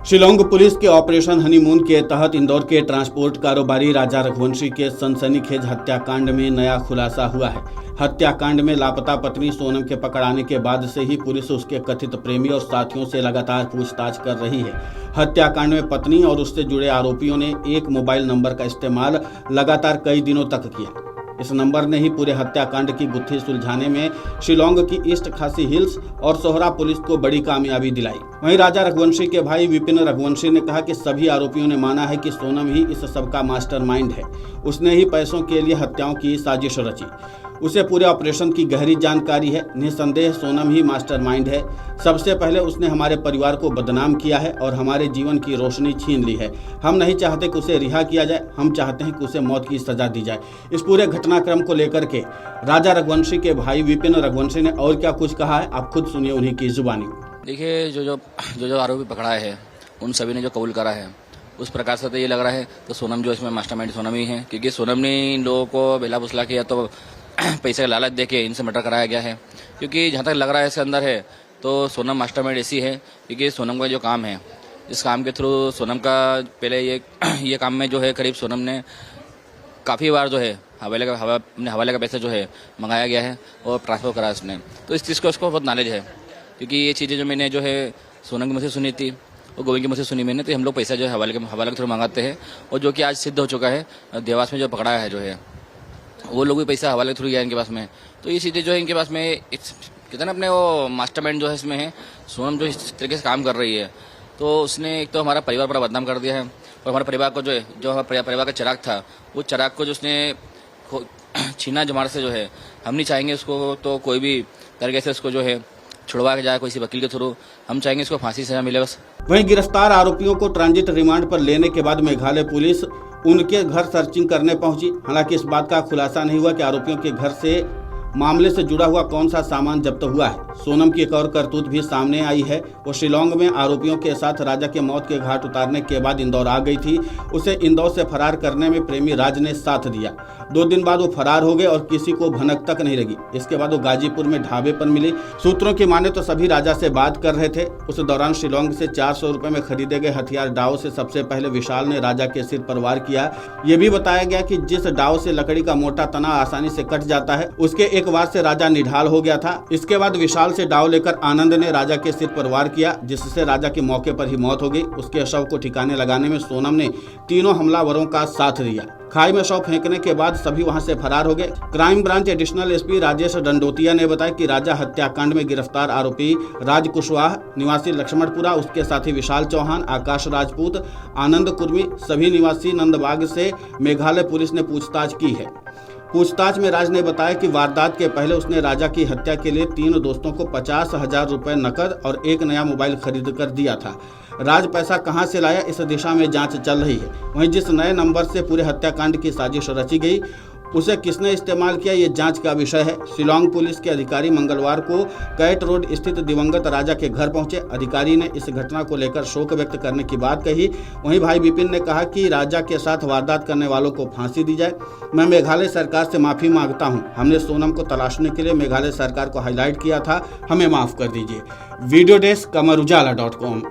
Shillong police के operation honeymoon के तहत इंदौर के ट्रांसपोर्ट कारोबारी राजा रघुवंशी के सनसनीखेज हत्याकांड में नया खुलासा हुआ है। हत्याकांड में लापता पत्नी सोनम के पकड़ाने के बाद से ही पुलिस उसके कथित प्रेमी और साथियों से लगातार पूछताछ कर रही है। हत्याकांड में पत्नी और उससे जुड़े आरोपियों ने एक मोबाइल नंबर का इस्तेमाल लगातार कई दिनों तक किया। इस नंबर ने ही पूरे हत्याकांड की गुत्थी सुलझाने में शिलांग की ईस्ट खासी हिल्स और सोहरा पुलिस को बड़ी कामयाबी दिलाई। वहीं राजा रघुवंशी के भाई विपिन रघुवंशी ने कहा कि सभी आरोपियों ने माना है कि सोनम ही इस सबका मास्टरमाइंड है। उसने ही पैसों के लिए हत्याओं की साजिश रची। उसे पूरे ऑपरेशन की गहरी जानकारी है। निसंदेह सोनम ही मास्टरमाइंड है। सबसे पहले उसने हमारे परिवार को बदनाम किया है और हमारे जीवन की रोशनी छीन ली है। हम नहीं चाहते कि उसे रिहा किया जाए, हम चाहते हैं कि उसे मौत की सजा दी जाए। इस पूरे घटनाक्रम को लेकर के राजा रघुवंशी के भाई विपिन रघुवंशी ने और क्या कुछ कहा है, आप खुद सुनिए उन्हीं की जुबानी। देखिए, जो आरोपी पकड़ा है उन सभी ने जो कबूल करा है, उस प्रकार से तो ये लग रहा है तो सोनम जो इसमें मास्टरमाइंड सोनम ही है, क्योंकि सोनम ने इन लोगों को बेला बुसला किया तो पैसे का लालच देके इनसे मर्डर कराया गया है। क्योंकि जहाँ तक लग रहा है इसके अंदर है तो सोनम मास्टरमाइंड ऐसी है, क्योंकि सोनम का जो काम है, इस काम के थ्रू सोनम का पहले ये काम में जो है करीब सोनम ने काफ़ी बार जो है हवाले का पैसा जो है मंगाया गया है और ट्रांसफर करा उसने। तो इस चीज़ को उसको बहुत नॉलेज है, क्योंकि ये चीज़ें जो मैंने जो है सोनम की मुझसे सुनी थी और गोविंद की मुझसे सुनी मैंने, तो हम लोग पैसा जो है हवाले के थ्रू मंगाते हैं। और जो कि आज सिद्ध हो चुका है, देवास में जो पकड़ा है जो है वो लोग भी पैसा हवाले के थ्रू गया इनके पास में। तो ये चीज़ें जो है इनके पास में कहते ना अपने वो मास्टरमाइंड जो है इसमें है। सोनम जो इस तरीके से काम कर रही है तो उसने एक तो हमारा परिवार बड़ा बदनाम कर दिया है और हमारे परिवार को जो हमारे परिवार का चिराग था, वो चिराग को जो उसने छीना जमार से जो है, हम नहीं चाहेंगे उसको तो कोई भी तरीके से उसको जो है छुड़वा के जाए किसी वकील के थ्रू। हम चाहेंगे इसको फांसी सजा मिले बस। वहीं गिरफ्तार आरोपियों को ट्रांजिट रिमांड पर लेने के बाद मेघालय पुलिस उनके घर सर्चिंग करने पहुंची। हालांकि इस बात का खुलासा नहीं हुआ कि आरोपियों के घर से मामले से जुड़ा हुआ कौन सा सामान जब्त हुआ है। सोनम की एक और करतूत भी सामने आई है। वो शिलांग में आरोपियों के साथ राजा के मौत के घाट उतारने के बाद इंदौर आ गई थी। उसे इंदौर से फरार करने में प्रेमी राज ने साथ दिया। 2 दिन बाद वो फरार हो गए और किसी को भनक तक नहीं लगी। इसके बाद वो गाजीपुर में ढाबे पर मिली। सूत्रों की माने तो सभी राजा से बात कर रहे थे। उस दौरान शिलांग से 400 रुपए में खरीदे गए हथियार डाव से सबसे पहले विशाल ने राजा के सिर पर वार किया। ये भी बताया गया कि जिस डाव से लकड़ी का मोटा तना आसानी से कट जाता है, उसके एक वार से राजा निढाल हो गया था। इसके बाद विशाल से डाव लेकर आनंद ने राजा के सिर पर वार किया, जिससे राजा की मौके पर ही मौत हो गई। उसके शव को ठिकाने लगाने में सोनम ने तीनों हमलावरों का साथ दिया। खाई में शव फेंकने के बाद सभी वहां से फरार हो गए। Crime branch additional SP Rajesh Dandotiya ने बताया कि राजा हत्याकांड में गिरफ्तार आरोपी राज कुशवाहा निवासी लक्ष्मणपुरा, उसके साथी विशाल चौहान, आकाश राजपूत, आनंद कुर्मी सभी निवासी नंदबाग से मेघालय पुलिस ने पूछताछ की है। पूछताछ में राज ने बताया कि वारदात के पहले उसने राजा की हत्या के लिए 3 दोस्तों को 50,000 रुपए नकद और एक नया मोबाइल खरीद कर दिया था। राज पैसा कहां से लाया, इस दिशा में जांच चल रही है। वहीं जिस नए नंबर से पूरे हत्याकांड की साजिश रची गई, उसे किसने इस्तेमाल किया, ये जांच का विषय है। शिलांग पुलिस के अधिकारी मंगलवार को कैट रोड स्थित दिवंगत राजा के घर पहुंचे। अधिकारी ने इस घटना को लेकर शोक व्यक्त करने की बात कही। वहीं भाई विपिन ने कहा कि राजा के साथ वारदात करने वालों को फांसी दी जाए। मैं मेघालय सरकार से माफी मांगता हूं। हमने सोनम को तलाशने के लिए मेघालय सरकार को हाईलाइट किया था, हमें माफ कर दीजिए। वीडियो डेस्क कमरुजाला.com।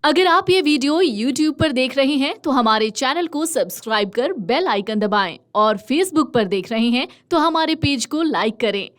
अगर आप ये वीडियो YouTube पर देख रहे हैं तो हमारे चैनल को सब्सक्राइब कर बेल आइकन दबाएं और Facebook पर देख रहे हैं तो हमारे पेज को लाइक करें।